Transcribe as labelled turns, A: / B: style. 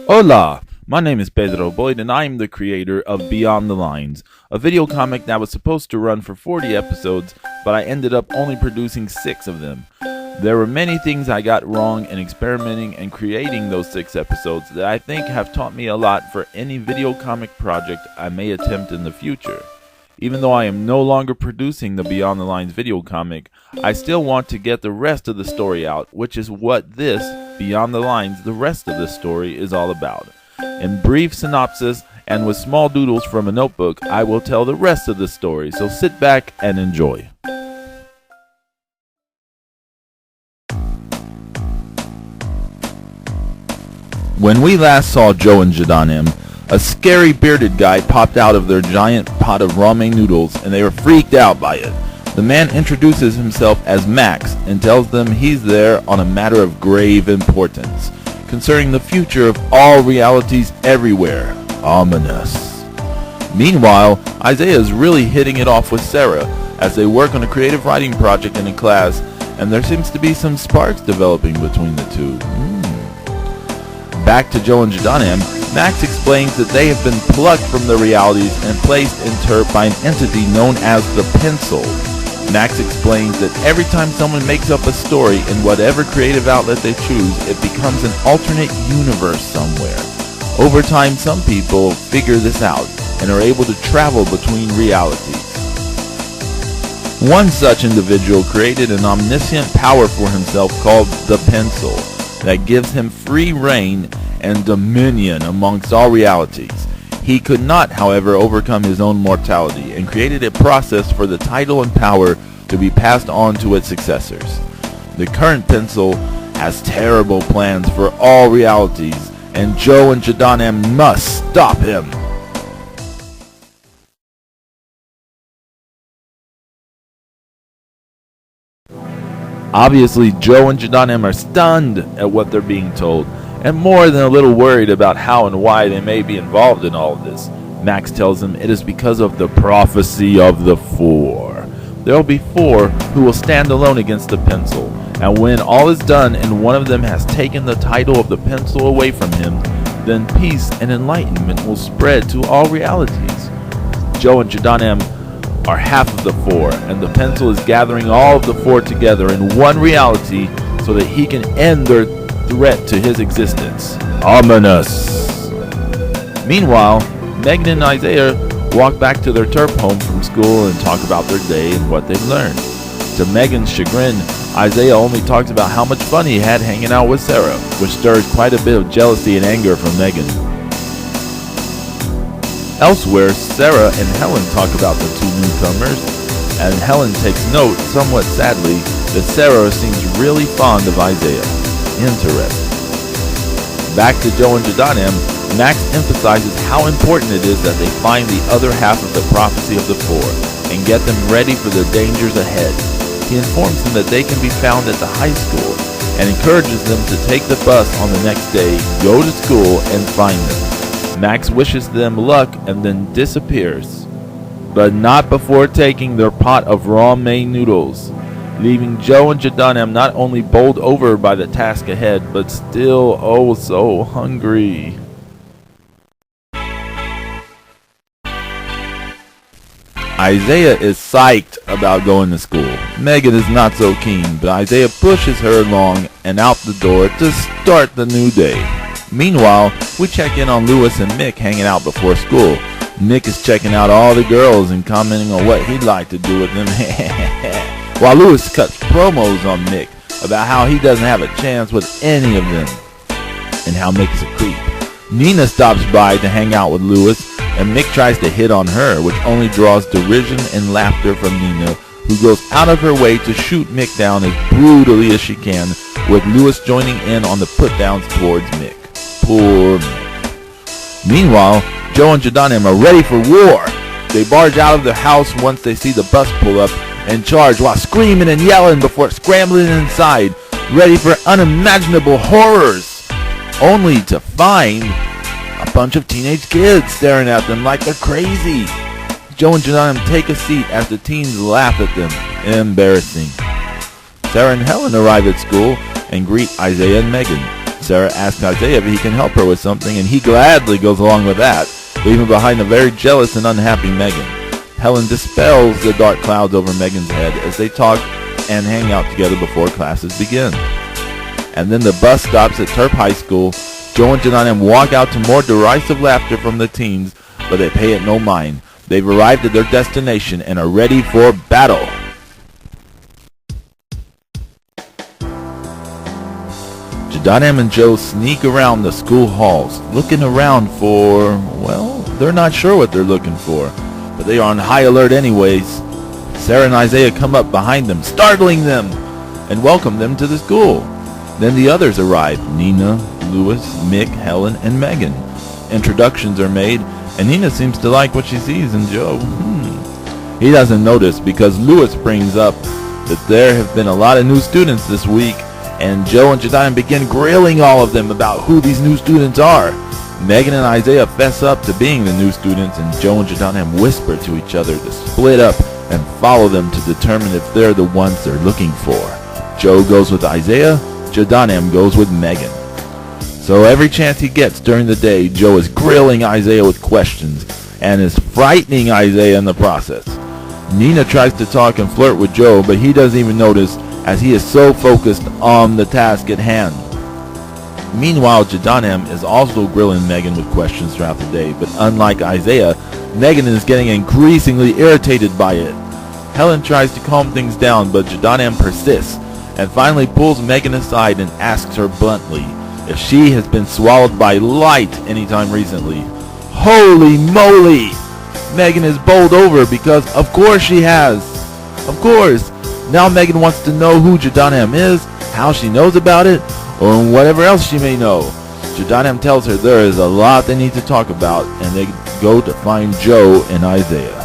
A: Hola! My name is Pedro Boyd and I am the creator of Beyond the Lines, a video comic that was supposed to run for 40 episodes, but I ended up only producing 6 of them. There were many things I got wrong in experimenting and creating those 6 episodes that I think have taught me a lot for any video comic project I may attempt in the future. Even though I am no longer producing the Beyond the Lines video comic, I still want to get the rest of the story out, which is what this, Beyond the Lines, the rest of the story is all about. In brief synopsis and with small doodles from a notebook, I will tell the rest of the story, so sit back and enjoy. When we last saw Joe and Jadanim, a scary bearded guy popped out of their giant pot of ramen noodles and they were freaked out by it. The man introduces himself as Max and tells them he's there on a matter of grave importance, concerning the future of all realities everywhere. Ominous. Meanwhile, Isaiah is really hitting it off with Sarah as they work on a creative writing project in a class, and there seems to be some sparks developing between the two. Back to Joe and Jadanim, Max explains that they have been plucked from their realities and placed in turf by an entity known as the Pencil. Max explains that every time someone makes up a story in whatever creative outlet they choose, it becomes an alternate universe somewhere. Over time, some people figure this out and are able to travel between realities. One such individual created an omniscient power for himself called the Pencil that gives him free reign and dominion amongst all realities. He could not, however, overcome his own mortality and created a process for the title and power to be passed on to its successors. The current Pencil has terrible plans for all realities, and Joe and Jadanim must stop him. Obviously, Joe and Jadanim are stunned at what they're being told, and more than a little worried about how and why they may be involved in all of this. Max tells them it is because of the prophecy of the 4. There will be 4 who will stand alone against the Pencil, and when all is done and one of them has taken the title of the Pencil away from him, then peace and enlightenment will spread to all realities. Joe and Jadanim are half of the 4, and the Pencil is gathering all of the 4 together in one reality so that he can end their threat to his existence. Ominous. Meanwhile, Megan and Isaiah walk back to their turf home from school and talk about their day and what they've learned. To Megan's chagrin, Isaiah only talks about how much fun he had hanging out with Sarah, which stirs quite a bit of jealousy and anger from Megan. Elsewhere, Sarah and Helen talk about the 2 newcomers, and Helen takes note, somewhat sadly, that Sarah seems really fond of Isaiah. Interesting. Back to Joe and Jadanim, Max emphasizes how important it is that they find the other half of the prophecy of the 4 and get them ready for the dangers ahead. He informs them that they can be found at the high school and encourages them to take the bus on the next day, go to school, and find them. Max wishes them luck and then disappears, but not before taking their pot of ramen noodles, leaving Joe and Jadanim not only bowled over by the task ahead, but still oh so hungry. Isaiah is psyched about going to school. Megan is not so keen, but Isaiah pushes her along and out the door to start the new day. Meanwhile, we check in on Lewis and Mick hanging out before school. Mick is checking out all the girls and commenting on what he'd like to do with them. While Lewis cuts promos on Mick about how he doesn't have a chance with any of them and how Mick is a creep. Nina stops by to hang out with Lewis, and Mick tries to hit on her, which only draws derision and laughter from Nina, who goes out of her way to shoot Mick down as brutally as she can, with Lewis joining in on the put-downs towards Mick. Poor Mick. Meanwhile, Joe and Jadanim are ready for war. They barge out of the house once they see the bus pull up and charge while screaming and yelling before scrambling inside, ready for unimaginable horrors, only to find a bunch of teenage kids staring at them like they're crazy. Joe and Jadanim take a seat as the teens laugh at them. Embarrassing. Sarah and Helen arrive at school and greet Isaiah and Megan. Sarah asks Isaiah if he can help her with something, and he gladly goes along with that, leaving behind a very jealous and unhappy Megan. Helen dispels the dark clouds over Megan's head as they talk and hang out together before classes begin. And then the bus stops at Terp High School. Joe and Jadaniam walk out to more derisive laughter from the teens, but they pay it no mind. They've arrived at their destination and are ready for battle. Jadaniam and Joe sneak around the school halls, looking around for, well, they're not sure what they're looking for, but they are on high alert anyways. Sarah and Isaiah come up behind them, startling them, and welcome them to the school. Then the others arrive, Nina, Louis, Mick, Helen, and Megan. Introductions are made, and Nina seems to like what she sees in Joe. He doesn't notice because Louis brings up that there have been a lot of new students this week, and Joe and Jadaniam begin grilling all of them about who these new students are. Megan and Isaiah fess up to being the new students, and Joe and Jadaniam whisper to each other to split up and follow them to determine if they're the ones they're looking for. Joe goes with Isaiah, Jadaniam goes with Megan. So every chance he gets during the day, Joe is grilling Isaiah with questions and is frightening Isaiah in the process. Nina tries to talk and flirt with Joe, but he doesn't even notice as he is so focused on the task at hand. Meanwhile, Jadaniam is also grilling Megan with questions throughout the day, but unlike Isaiah, Megan is getting increasingly irritated by it. Helen tries to calm things down, but Jadaniam persists and finally pulls Megan aside and asks her bluntly if she has been swallowed by light anytime recently. Holy moly! Megan is bowled over because of course she has. Of course. Now Megan wants to know who Jadaniam is, how she knows about it, or whatever else she may know. Jadaniam tells her there is a lot they need to talk about, and they go to find Joe and Isaiah.